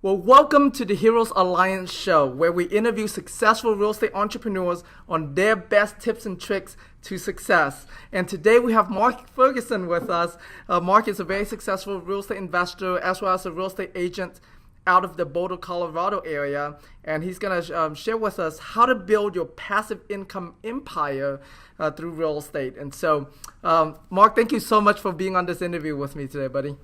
Well, welcome to the Heroes Alliance show, where we interview successful real estate entrepreneurs on their best tips and tricks to success. And today we have Mark Ferguson with us. Mark is a very successful real estate investor as well as a real estate agent out of the Boulder, Colorado area. And he's going to share with us how to build your passive income empire through real estate. And so, Mark, thank you so much for being on this interview with me today, buddy.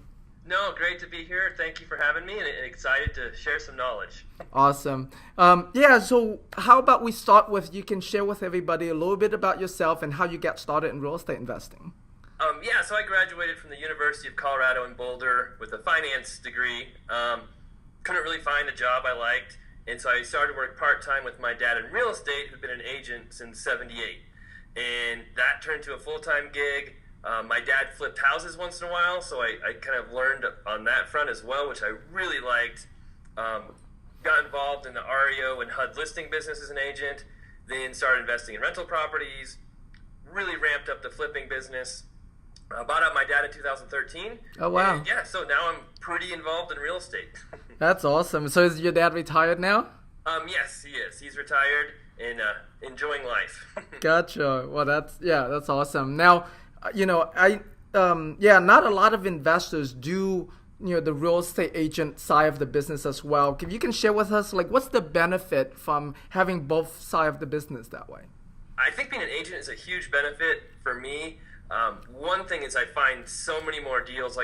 No, great to be here. Thank you for having me, and excited to share some knowledge. Awesome. So how about we start with, you can share with everybody a little bit about yourself and how you got started in real estate investing. So I graduated from the University of Colorado in Boulder with a finance degree. Couldn't really find a job I liked, and so I started to work part-time with my dad in real estate, who'd been an agent since '78. And that turned to a full-time gig. My dad flipped houses once in a while, so I kind of learned on that front as well, which I really liked. Got involved in the REO and HUD listing business as an agent, then started investing in rental properties, really ramped up the flipping business. Bought out my dad in 2013. Oh, wow. And so now I'm pretty involved in real estate. That's awesome. So is your dad retired now? Yes, he is. He's retired and enjoying life. Gotcha. Well, that's awesome. Now, not a lot of investors do, the real estate agent side of the business as well. If you can share with us, what's the benefit from having both sides of the business that way? I think being an agent is a huge benefit for me. One thing is I find so many more deals,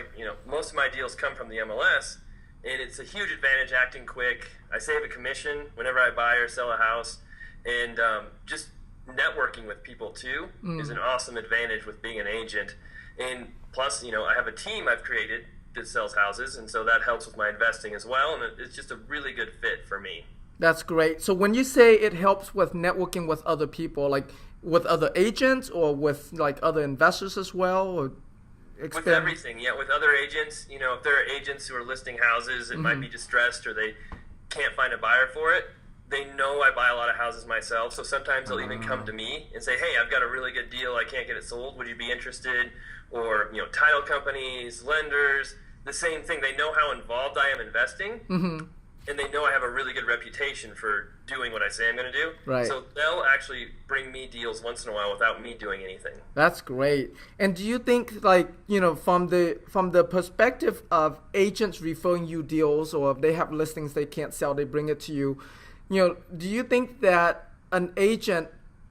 most of my deals come from the MLS, and it's a huge advantage acting quick. I save a commission whenever I buy or sell a house, and just networking with people too is an awesome advantage with being an agent. And plus, I have a team I've created that sells houses, and so that helps with my investing as well, and it's just a really good fit for me. That's great. So when you say it helps with networking with other people, like with other agents or with other investors as well, or with everything, with other agents, if there are agents who are listing houses that might be distressed or they can't find a buyer for it, they know I buy a lot of houses myself, so sometimes they'll even come to me and say, hey, I've got a really good deal, I can't get it sold, would you be interested? Or, title companies, lenders, the same thing. They know how involved I am investing, and they know I have a really good reputation for doing what I say I'm going to do. Right. So they'll actually bring me deals once in a while without me doing anything. That's great. And do you think, from the perspective of agents referring you deals, or if they have listings they can't sell, they bring it to you, do you think that an agent,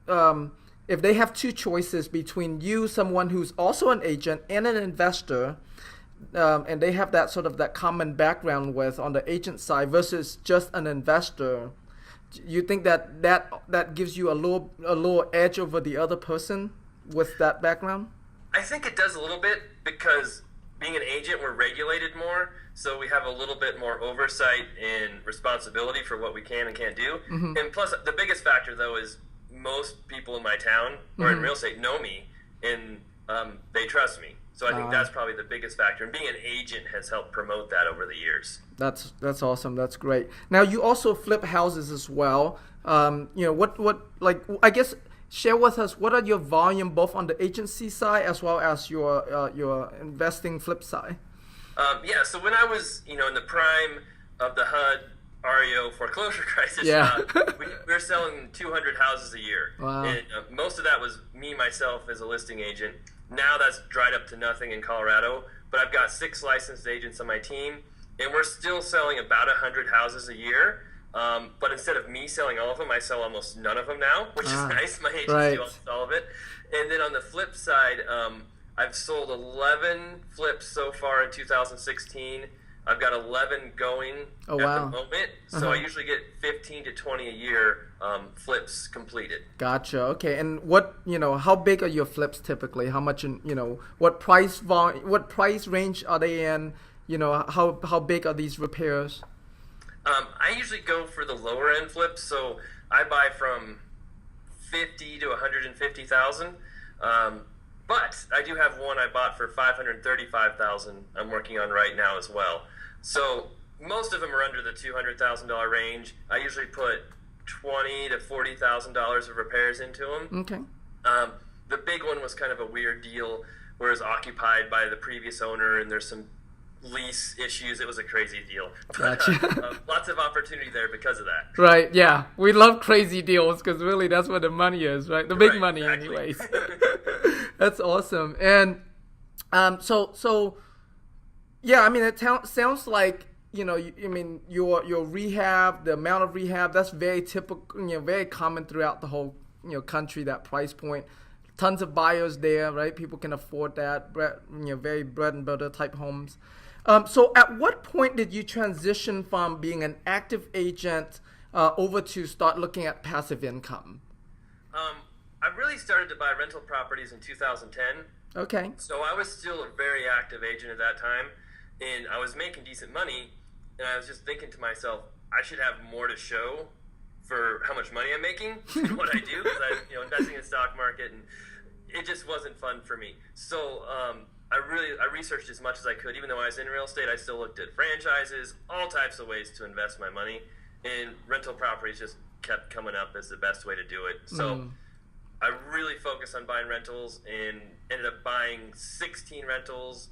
if they have two choices between you, someone who's also an agent, and an investor, and they have that common background with on the agent side versus just an investor, you think that gives you a little edge over the other person with that background? I think it does a little bit, because being an agent, we're regulated more, so we have a little bit more oversight and responsibility for what we can and can't do. And plus, the biggest factor, though, is most people in my town or in real estate know me, and they trust me. So I think that's probably the biggest factor. And being an agent has helped promote that over the years. That's awesome. That's great. Now, you also flip houses as well. Share with us, what are your volume both on the agency side as well as your investing flip side? So when I was, in the prime of the HUD REO foreclosure crisis, we were selling 200 houses a year. Wow. And most of that was me, myself, as a listing agent. Now that's dried up to nothing in Colorado, but I've got 6 licensed agents on my team, and we're still selling about 100 houses a year. But instead of me selling all of them, I sell almost none of them now, which is nice. My agents do almost all of it. And then on the flip side, I've sold 11 flips so far in 2016. I've got 11 going at the moment. So I usually get 15 to 20 a year flips completed. Gotcha. Okay. And how big are your flips typically? How much what price range are they in? How big are these repairs? I usually go for the lower end flips, so I buy from 50 to 150,000. But I do have one I bought for 535,000. I'm working on right now as well. So most of them are under the $200,000 range. I usually put $20,000 to $40,000 of repairs into them. Okay. The big one was kind of a weird deal where it was occupied by the previous owner, and there's some lease issues. It was a crazy deal. Gotcha. Lots of opportunity there because of that. Right, yeah. We love crazy deals because really that's where the money is, right? The big Right, money exactly. anyways. That's awesome. And so yeah, I mean, it sounds like, I mean, your rehab, the amount of rehab, that's very typical, very common throughout the whole, country, that price point. Tons of buyers there, right? People can afford that, very bread and butter type homes. So at what point did you transition from being an active agent over to start looking at passive income? I really started to buy rental properties in 2010. Okay. So I was still a very active agent at that time, and I was making decent money, and I was just thinking to myself, I should have more to show for how much money I'm making and what I do, because I'm investing in the stock market, and it just wasn't fun for me. So I researched as much as I could. Even though I was in real estate, I still looked at franchises, all types of ways to invest my money, and rental properties just kept coming up as the best way to do it. So I really focused on buying rentals and ended up buying 16 rentals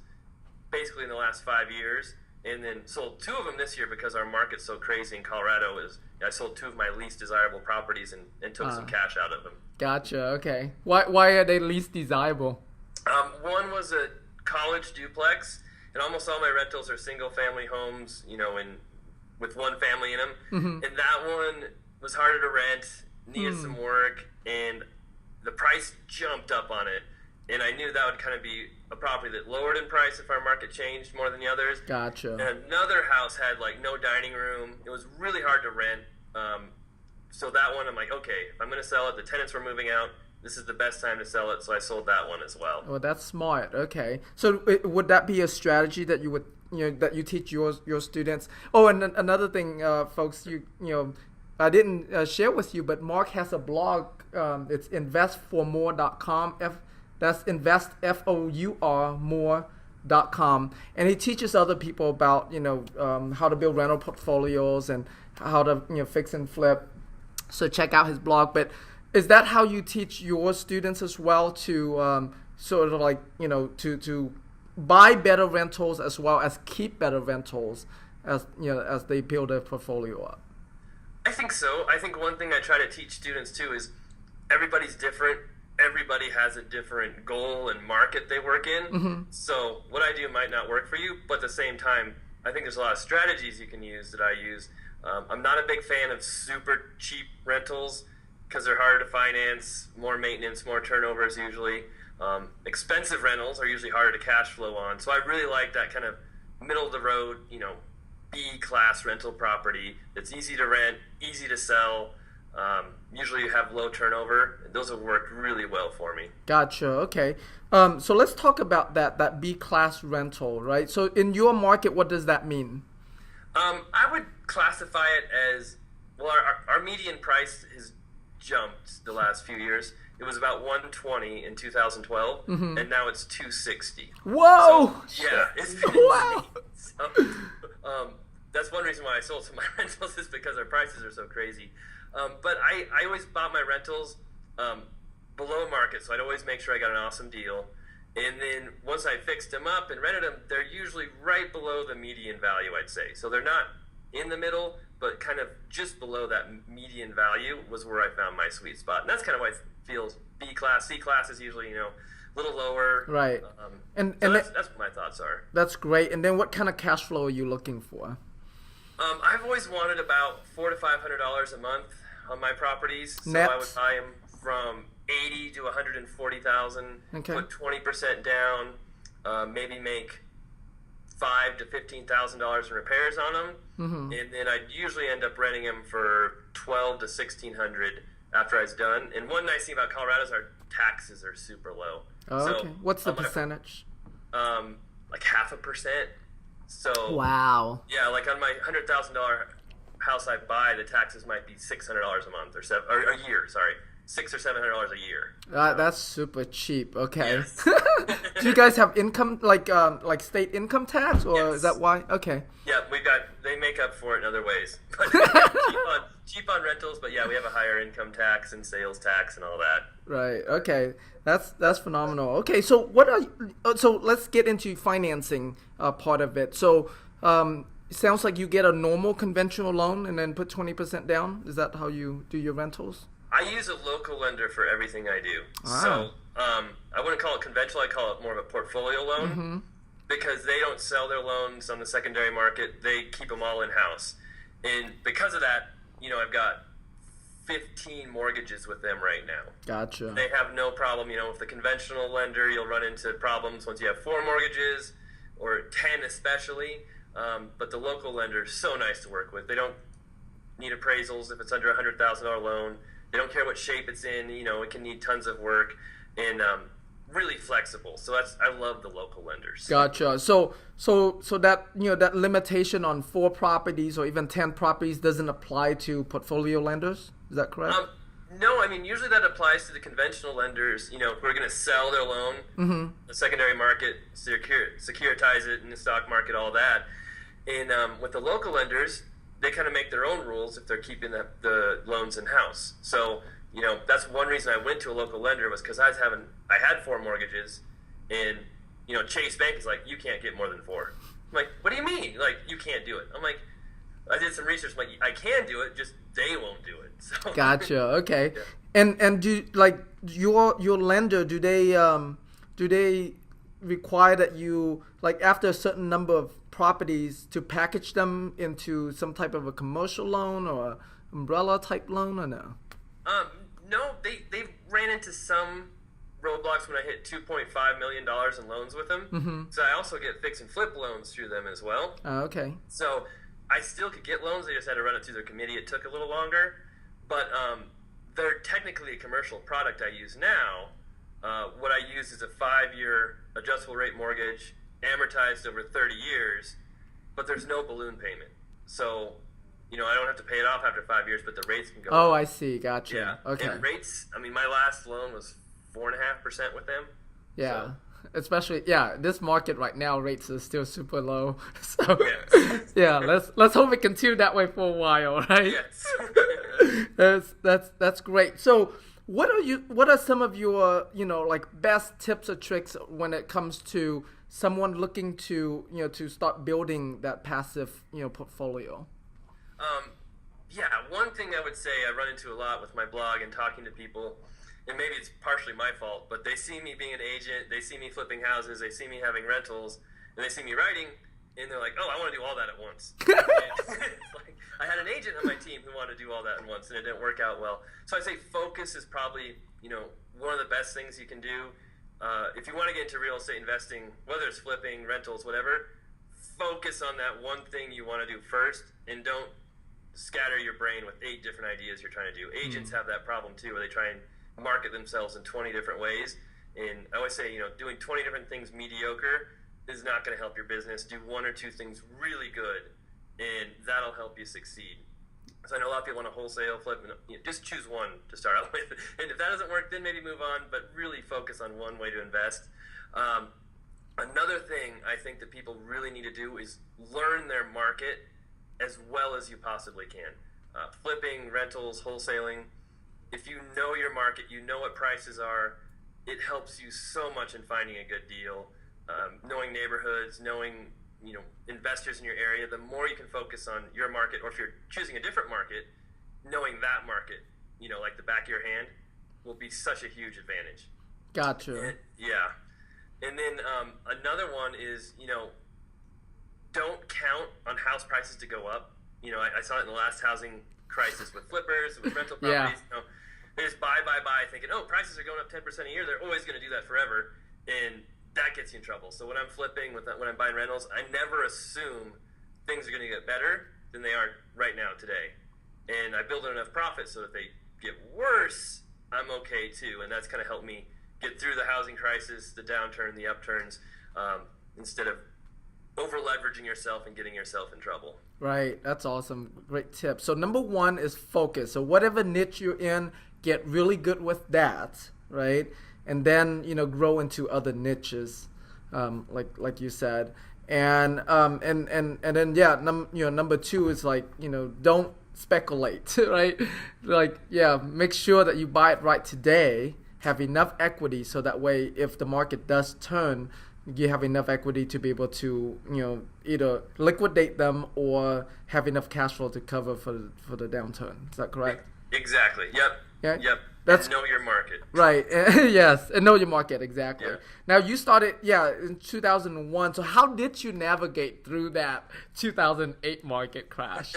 basically in the last 5 years, and then sold 2 of them this year because our market's so crazy in Colorado. I sold 2 of my least desirable properties and took some cash out of them. Gotcha. Okay. Why are they least desirable? One was a college duplex, and almost all my rentals are single family homes, with one family in them. Mm-hmm. And that one was harder to rent, needed some work, and the price jumped up on it. And I knew that would kind of be a property that lowered in price if our market changed more than the others. Gotcha. And another house had no dining room. It was really hard to rent. So that one, I'm like, okay, if I'm going to sell it, the tenants were moving out, this is the best time to sell it. So I sold that one as well. Oh, that's smart. Okay. So would that be a strategy that you would, that you teach your students? Oh, and another thing, folks, I didn't share with you, but Mark has a blog. It's investformore.com. That's invest, F-O-U-R, more.com. And he teaches other people about, how to build rental portfolios and how to, fix and flip. So check out his blog. But is that how you teach your students as well, to sort of to buy better rentals as well as keep better rentals as they build their portfolio up? I think so. I think one thing I try to teach students too is everybody's different. Everybody has a different goal and market they work in. Mm-hmm. So what I do might not work for you, but at the same time, I think there's a lot of strategies you can use that I use. I'm not a big fan of super cheap rentals because they're harder to finance, more maintenance, more turnovers usually. Expensive rentals are usually harder to cash flow on. So I really like that kind of middle of the road, B-class rental property that's easy to rent, easy to sell. Usually you have low turnover. Those have worked really well for me. Gotcha. Okay. So let's talk about that B-class rental, right? So in your market, what does that mean? I would classify it as, well, our median price has jumped the last few years. It was about $120 in 2012, and now it's $260. Whoa! So, yeah, it's been wow. insane. So, that's one reason why I sold some of my rentals, is because our prices are so crazy. But I always bought my rentals below market, so I'd always make sure I got an awesome deal. And then once I fixed them up and rented them, they're usually right below the median value, I'd say. So they're not in the middle, but kind of just below that median value was where I found my sweet spot. And that's kind of why it feels B-class. C-class is usually, a little lower. Right. So that's what my thoughts are. That's great. And then what kind of cash flow are you looking for? I've always wanted about $400 to $500 a month on my properties. So Net. I would buy them from $80,000 to $140,000. Okay. Put 20% down. Maybe make $5,000 to $15,000 in repairs on them, and then I'd usually end up renting them for $1,200 to $1,600 after I was done. And one nice thing about Colorado is our taxes are super low. Oh, so okay. What's the percentage? Like 0.5%. So wow. Yeah, like on my $100,000 house I buy, the taxes might be $600 a month or a year. Sorry. $600 or $700 a year. That's super cheap. Okay. Yes. Do you guys have income like state income tax, or Yes. is that why? Okay. Yeah, they make up for it in other ways. But cheap on rentals, but yeah, we have a higher income tax and sales tax and all that. Right. Okay. That's phenomenal. Okay. So so let's get into financing part of it. So it sounds like you get a normal conventional loan and then put 20% down. Is that how you do your rentals? I use a local lender for everything I do. So I wouldn't call it conventional. I call it more of a portfolio loan because they don't sell their loans on the secondary market. They keep them all in-house. And because of that, I've got 15 mortgages with them right now. Gotcha. They have no problem. With the conventional lender, you'll run into problems once you have 4 mortgages or 10 especially. But the local lender is so nice to work with. They don't need appraisals if it's under a $100,000 loan. They don't care what shape it's in. It can need tons of work, and really flexible. So I love the local lenders. Gotcha. So that that limitation on 4 properties or even 10 properties doesn't apply to portfolio lenders. Is that correct? No, usually that applies to the conventional lenders. Who are going to sell their loan, the secondary market, securitize it in the stock market, all that. And with the local lenders, they kind of make their own rules if they're keeping the loans in-house. So, that's one reason I went to a local lender was because I had 4 mortgages, and, Chase Bank is like, you can't get more than 4. I'm like, what do you mean? Like, you can't do it. I'm like, I did some research. I'm like, I can do it, just they won't do it. So. Gotcha. Okay. Yeah. And do your lender, do they require that you, like, after a certain number of properties, to package them into some type of a commercial loan or umbrella type loan, or no? No, they ran into some roadblocks when I hit $2.5 million in loans with them. So I also get fix and flip loans through them as well. Okay. So I still could get loans. They just had to run it through their committee. It took a little longer, but they're technically a commercial product I use now. What I use is a 5-year adjustable rate mortgage, amortized over 30 years, but there's no balloon payment. So, I don't have to pay it off after 5 years, but the rates can go up. Oh, I see. Gotcha. Yeah. Okay. And rates, my last loan was 4.5% with them. Yeah. So. Especially, this market right now, rates are still super low. So, yes. let's hope it continue that way for a while, right? Yes. That's great. So, what are some of your, best tips or tricks when it comes to someone looking to, to start building that passive, portfolio? One thing I would say I run into a lot with my blog and talking to people, and maybe it's partially my fault, but they see me being an agent, they see me flipping houses, they see me having rentals, and they see me writing, and they're like, oh, I want to do all that at once. Like, I had an agent on my team who wanted to do all that at once, and it didn't work out well. So I'd say focus is probably, one of the best things you can do. If you want to get into real estate investing, whether it's flipping, rentals, whatever, focus on that one thing you want to do first, and don't scatter your brain with 8 different ideas you're trying to do. Agents have that problem too, where they try and market themselves in 20 different ways. And I always say, doing 20 different things mediocre is not going to help your business. Do 1 or 2 things really good, and that'll help you succeed. So I know a lot of people want to wholesale flip, and just choose one to start out with. And if that doesn't work, then maybe move on, but really focus on one way to invest. Another thing I think that people really need to do is learn their market as well as you possibly can. Flipping, rentals, wholesaling. If you know your market, you know what prices are, it helps you so much in finding a good deal. Knowing neighborhoods, knowing investors in your area, the more you can focus on your market, or if you're choosing a different market, knowing that market, like the back of your hand, will be such a huge advantage. Gotcha. And then another one is, don't count on house prices to go up. I saw it in the last housing crisis with flippers, with rental properties. They just buy, thinking, oh, prices are going up 10% a year. They're always going to do that forever. And that gets you in trouble. So when I'm flipping, when I'm buying rentals, I never assume things are going to get better than they are right now today. And I build enough profit so that they get worse, I'm okay too. And that's kind of helped me get through the housing crisis, the downturn, the upturns, instead of over leveraging yourself and getting yourself in trouble. Right. That's awesome. Great tip. So number 1 is focus. So whatever niche you're in, get really good with that, right? And then, grow into other niches, like you said. And then, yeah, number two is like, don't speculate, right? Like, yeah, make sure that you buy it right today, have enough equity, so that way if the market does turn, you have enough equity to be able to, either liquidate them or have enough cash flow to cover for the downturn. Is that correct? Exactly. Yep. Yeah. Yep. That's and know your market. Right. Yes, and know your market, exactly. Yeah. Now you started, in 2001. So how did you navigate through that 2008 market crash?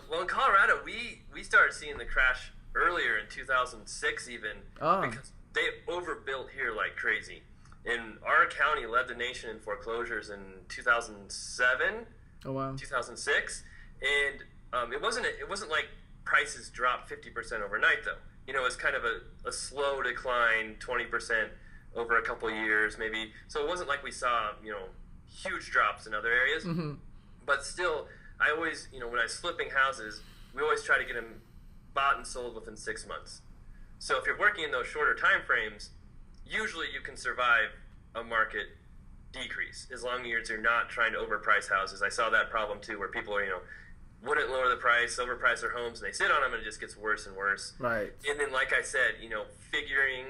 Well, in Colorado, we started seeing the crash earlier in 2006 even, because they overbuilt here like crazy. And our county led the nation in foreclosures in 2007, Oh wow. 2006, and it wasn't like prices dropped 50% overnight though. It was kind of a slow decline, 20% over a couple years maybe. So it wasn't like we saw huge drops in other areas, Mm-hmm. but still, I always when I was flipping houses, we always try to get them bought and sold within 6 months. So if you're working in those shorter time frames, usually you can survive a market decrease as long as you're not trying to overprice houses. I saw that problem too, where people are, wouldn't lower the price, overprice their homes, and they sit on them, and it just gets worse and worse. Right. And then, like I said, figuring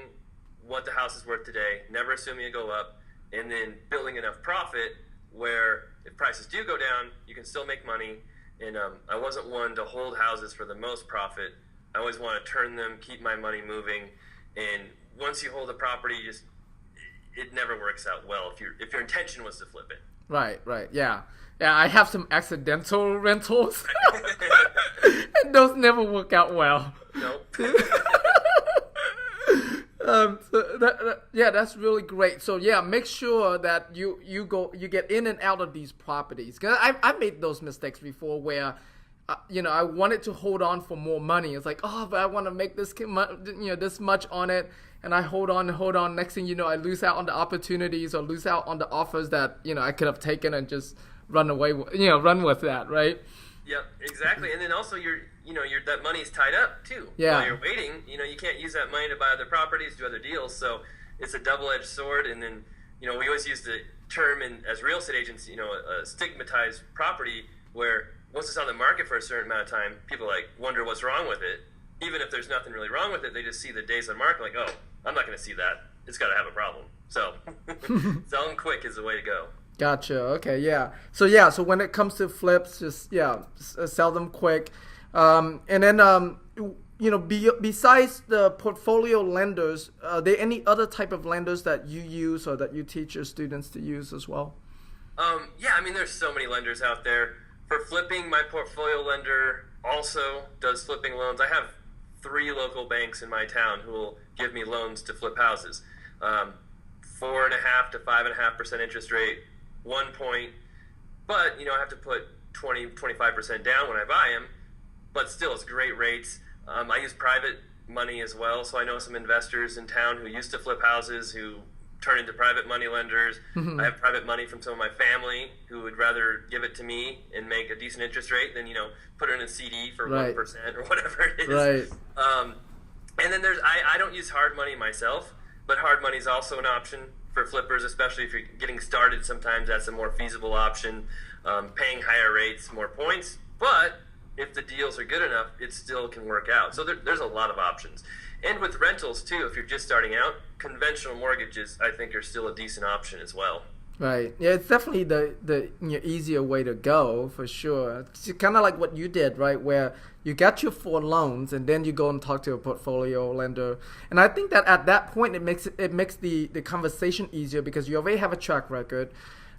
what the house is worth today, never assuming it go up, and then building enough profit where if prices do go down, you can still make money. And I wasn't one to hold houses for the most profit. I always want to turn them, keep my money moving, and once you hold a property, it never works out well if your intention was to flip it. Right. Yeah. I have some accidental rentals, and those never work out well. Nope. That's really great. So yeah, make sure that you get in and out of these properties. 'Cause I made those mistakes before where, I wanted to hold on for more money. It's like, but I want to make this much on it, and I hold on. Next thing you know, I lose out on the opportunities or lose out on the offers that I could have taken and just run with that, right? Yep, exactly. And then also that money's tied up too. Yeah. While you're waiting, you can't use that money to buy other properties, do other deals. So it's a double-edged sword. And then, we always use the term as real estate agents, a stigmatized property where once it's on the market for a certain amount of time, people wonder what's wrong with it. Even if there's nothing really wrong with it, they just see the days on market like, oh, I'm not going to see that. It's got to have a problem. So selling quick is the way to go. Gotcha. Okay. Yeah. So when it comes to flips, just sell them quick, and then besides the portfolio lenders, are there any other type of lenders that you use or that you teach your students to use as well? There's so many lenders out there. For flipping, my portfolio lender also does flipping loans. I have 3 local banks in my town who will give me loans to flip houses. 4.5% to 5.5% interest rate, 1 point. But, I have to put 25% down when I buy them. But still, it's great rates. I use private money as well. So I know some investors in town who used to flip houses who turn into private money lenders. Mm-hmm. I have private money from some of my family who would rather give it to me and make a decent interest rate than, put it in a CD for 1% or whatever it is. Right. And then I don't use hard money myself, but hard money is also an option for flippers, especially if you're getting started. Sometimes that's a more feasible option, paying higher rates, more points. But if the deals are good enough, it still can work out. So there's a lot of options. And with rentals, too, if you're just starting out, conventional mortgages, I think, are still a decent option as well. Right. Yeah, it's definitely the easier way to go, for sure. It's kind of like what you did, right, where you got your 4 loans, and then you go and talk to a portfolio lender. And I think that at that point, it makes the conversation easier because you already have a track record.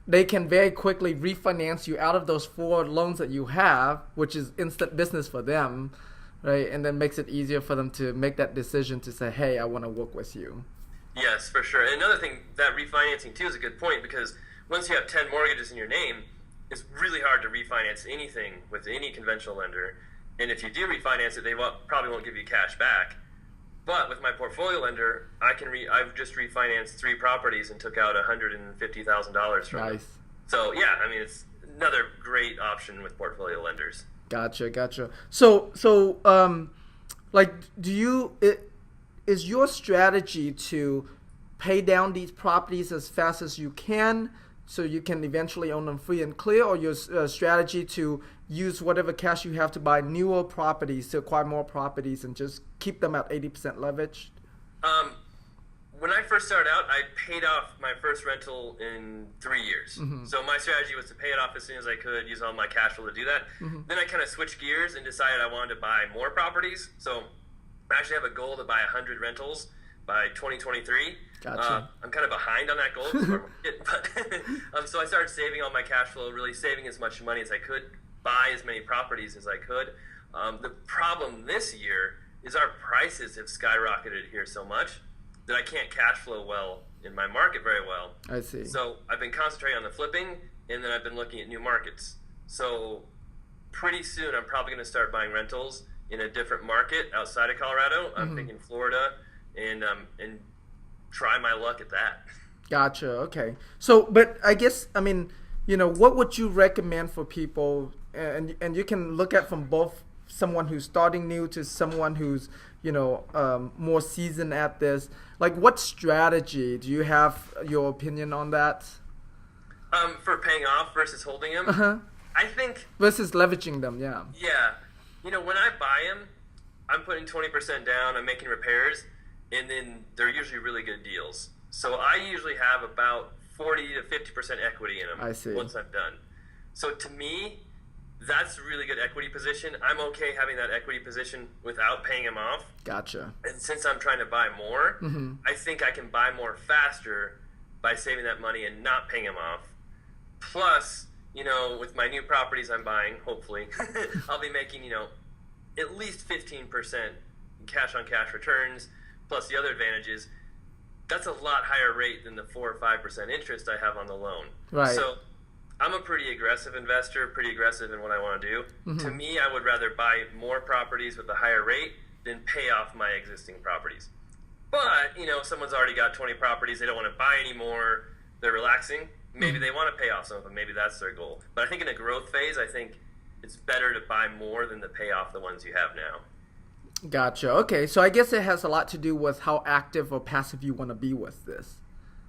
They can very quickly refinance you out of those 4 loans that you have, which is instant business for them. Right, and then makes it easier for them to make that decision to say, hey, I want to work with you. Yes, for sure. And another thing, that refinancing, too, is a good point because once you have 10 mortgages in your name, it's really hard to refinance anything with any conventional lender. And if you do refinance it, they probably won't give you cash back. But with my portfolio lender, I've just refinanced 3 properties and took out $150,000 from them. Nice. So, it's another great option with portfolio lenders. Gotcha. So, Like, is your strategy to pay down these properties as fast as you can so you can eventually own them free and clear, or your strategy to use whatever cash you have to buy newer properties, to acquire more properties and just keep them at 80% leverage? When I first started out, I paid off my first rental in 3 years. So my strategy was to pay it off as soon as I could, use all my cash flow to do that. Then I kind of switched gears and decided I wanted to buy more properties. So I actually have a goal to buy 100 rentals by 2023. Gotcha. I'm kind of behind on that goal, but so I started saving all my cash flow, really saving as much money as I could, buy as many properties as I could. The problem this year is our prices have skyrocketed here so much that I can't cash flow well in my market very well. I see. So I've been concentrating on the flipping, and then I've been looking at new markets. So pretty soon I'm probably going to start buying rentals in a different market outside of Colorado. I'm thinking Florida, and try my luck at that. Gotcha. Okay. So, but I guess, I mean, what would you recommend for people? And you can look at from both someone who's starting new to someone who's, more seasoned at this. Like, what strategy do you have? Your opinion on that? For paying off versus holding them, I think versus leveraging them. Yeah. Yeah. When I buy them, I'm putting 20% down. I'm making repairs, and then they're usually really good deals. So I usually have about 40 to 50% equity in them. I see. Once I'm done. So to me, that's a really good equity position. I'm okay having that equity position without paying them off. Gotcha. And since I'm trying to buy more, I think I can buy more faster by saving that money and not paying them off. Plus, with my new properties I'm buying, hopefully, I'll be making, at least 15% cash on cash returns, plus the other advantages. That's a lot higher rate than the 4 or 5% interest I have on the loan. Right. So I'm a pretty aggressive investor, pretty aggressive in what I want to do. To me, I would rather buy more properties with a higher rate than pay off my existing properties. But, if someone's already got 20 properties, they don't want to buy anymore, they're relaxing, maybe they want to pay off some of them, maybe that's their goal. But I think in a growth phase, I think it's better to buy more than to pay off the ones you have now. Gotcha. Okay, so I guess it has a lot to do with how active or passive you want to be with this.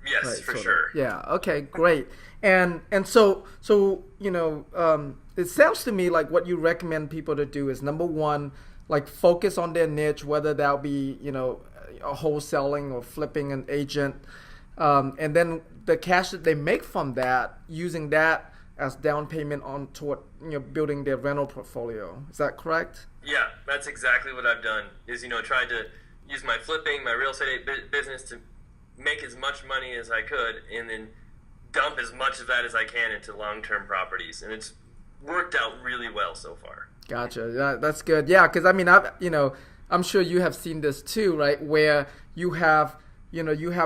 Yes, right, for sure. Yeah. Okay. Great. And so it sounds to me like what you recommend people to do is, number one, like focus on their niche, whether that'll be a wholesaling or flipping an agent, and then the cash that they make from that, using that as down payment on toward building their rental portfolio. Is that correct? Yeah, that's exactly what I've done. Is tried to use my flipping, my real estate business to make as much money as I could, and then dump as much of that as I can into long-term properties, and it's worked out really well so far. Gotcha. That's good. Yeah, because I mean, I'm sure you have seen this too, right? Where you have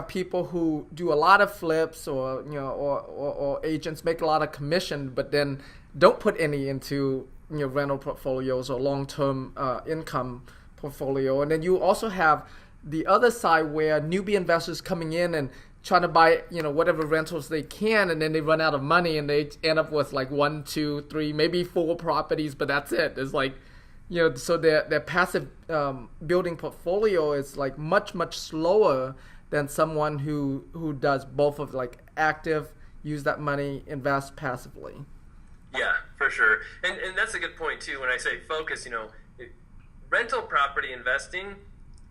people who do a lot of flips, or or agents make a lot of commission, but then don't put any into rental portfolios or long-term income portfolio, and then you also have the other side where newbie investors coming in and trying to buy, whatever rentals they can, and then they run out of money and they end up with like 1, 2, 3, maybe 4 properties, but that's it. It's like, so their passive building portfolio is like much slower than someone who does both of like active, use that money, invest passively. Yeah, for sure. And that's a good point too. When I say focus, rental property investing,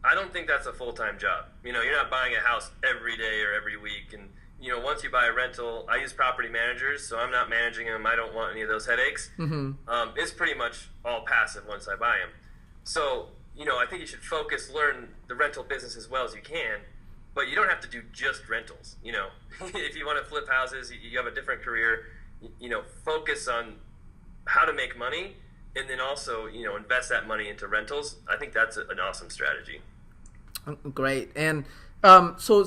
I don't think that's a full-time job. You're not buying a house every day or every week. And, once you buy a rental, I use property managers, so I'm not managing them. I don't want any of those headaches. It's pretty much all passive once I buy them. So, I think you should learn the rental business as well as you can, but you don't have to do just rentals. If you want to flip houses, you have a different career, focus on how to make money, and then also, invest that money into rentals. I think that's an awesome strategy. Great. And so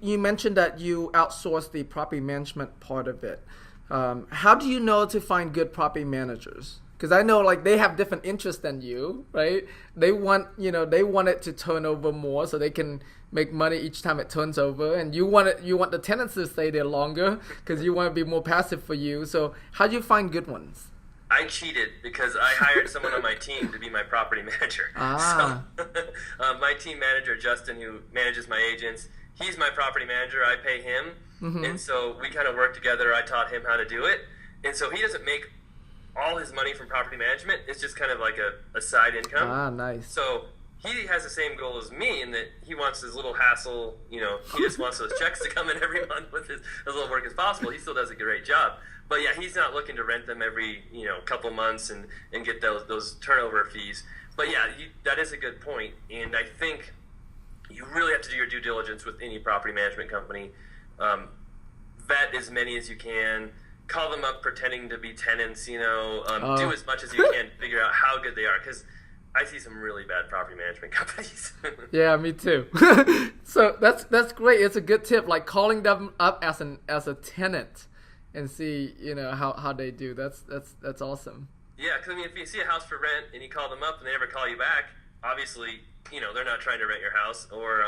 you mentioned that you outsource the property management part of it. How do you know to find good property managers? Because I know like they have different interests than you, right? They want it to turn over more so they can make money each time it turns over, and you want the tenants to stay there longer because you want to be more passive for you. So how do you find good ones? I cheated because I hired someone on my team to be my property manager. Ah. So, my team manager, Justin, who manages my agents, he's my property manager. I pay him. Mm-hmm. And so we kind of work together. I taught him how to do it. And so he doesn't make all his money from property management. It's just kind of like a side income. Ah, nice. So he has the same goal as me in that he wants his little hassle, he just wants those checks to come in every month with as little work as possible. He still does a great job. But yeah, he's not looking to rent them every, couple months and get those turnover fees. But yeah, that is a good point. And I think you really have to do your due diligence with any property management company. Vet as many as you can. Call them up pretending to be tenants, do as much as you can to figure out how good they are. Because I see some really bad property management companies. Yeah, me too. So that's great. It's a good tip, like calling them up as a tenant and see, how they do. That's awesome. Yeah, because if you see a house for rent and you call them up and they never call you back, obviously, they're not trying to rent your house. Or,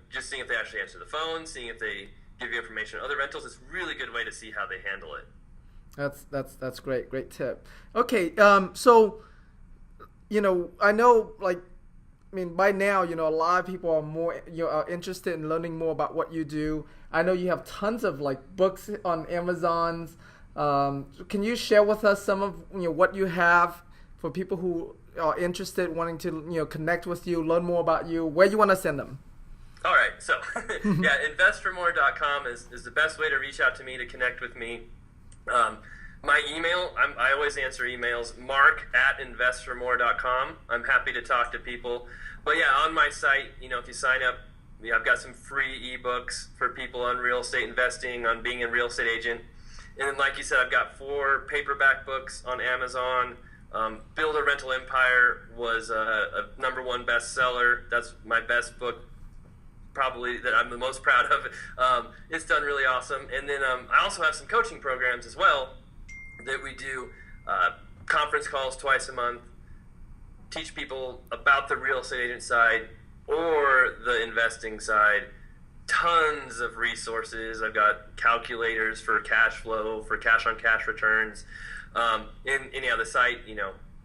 just seeing if they actually answer the phone, seeing if they give you information on other rentals. It's a really good way to see how they handle it. That's great. Great tip. Okay, so I know, by now, a lot of people are more, are interested in learning more about what you do. I know you have tons of books on Amazon's. Can you share with us some of what you have for people who are interested, wanting to connect with you, learn more about you? Where you want to send them? All right, so yeah, investformore.com is the best way to reach out to me, to connect with me. My email, I always answer emails, mark@investformore.com. I'm happy to talk to people. But yeah, on my site, if you sign up, I've got some free ebooks for people on real estate investing, on being a real estate agent. And then, like you said, I've got 4 paperback books on Amazon. Build a Rental Empire was a #1 bestseller. That's my best book, probably, that I'm the most proud of. It's done really awesome. And then I also have some coaching programs as well that we do, conference calls twice a month, teach people about the real estate agent side or the investing side. Tons of resources. I've got calculators for cash flow, for cash on cash returns. And the site,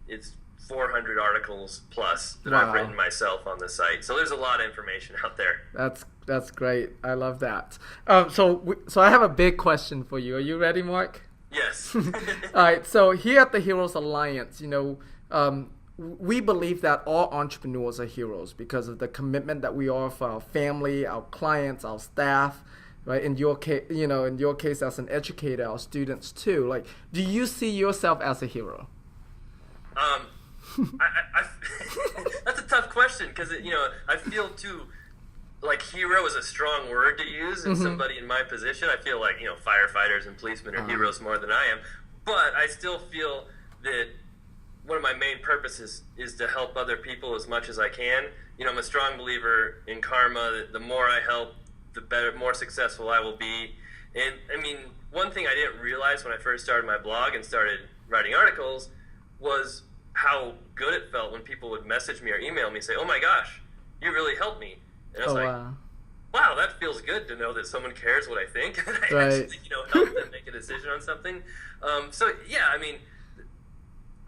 it's 400 articles plus that I've written myself on the site. So there's a lot of information out there. That's great. I love that. So I have a big question for you. Are you ready, Mark? Yes. All right. So here at the Heroes Alliance, we believe that all entrepreneurs are heroes because of the commitment that we offer our family, our clients, our staff, right? In your case, as an educator, our students too. Do you see yourself as a hero? I that's a tough question because I feel too hero is a strong word to use in somebody in my position. I feel like firefighters and policemen are heroes more than I am, but I still feel that one of my main purposes is to help other people as much as I can. I'm a strong believer in karma. That the more I help, the better, more successful I will be. And one thing I didn't realize when I first started my blog and started writing articles was how good it felt when people would message me or email me, say, "Oh my gosh, you really helped me." And I was wow, that feels good to know that someone cares what I think. And I actually, help them make a decision on something. So yeah,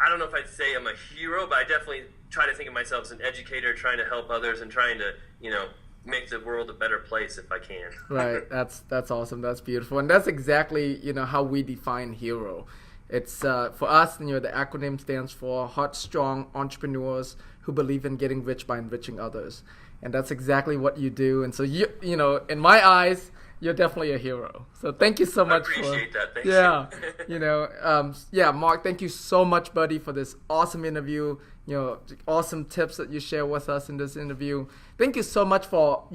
I don't know if I'd say I'm a hero, but I definitely try to think of myself as an educator, trying to help others and trying to, make the world a better place if I can. Right. That's awesome. That's beautiful. And that's exactly, how we define hero. It's for us, the acronym stands for Heartstrong Entrepreneurs Who Believe in Getting Rich by Enriching Others. And that's exactly what you do. And so in my eyes, you're definitely a hero. So thank you so much. I appreciate that. Thank you. Mark, thank you so much, buddy, for this awesome interview. Awesome tips that you share with us in this interview. Thank you so much for,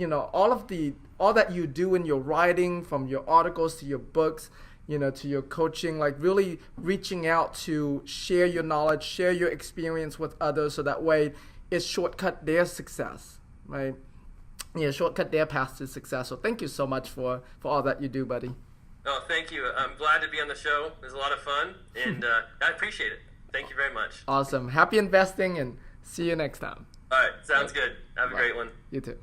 all that you do in your writing, from your articles to your books, to your coaching, really reaching out to share your knowledge, share your experience with others, so that way it shortcut their success, right? Shortcut their path to success. So thank you so much for all that you do, buddy. Oh, thank you. I'm glad to be on the show. It was a lot of fun, and I appreciate it. Thank you very much. Awesome. Happy investing, and see you next time. All right. Sounds good. Have a great one. You too.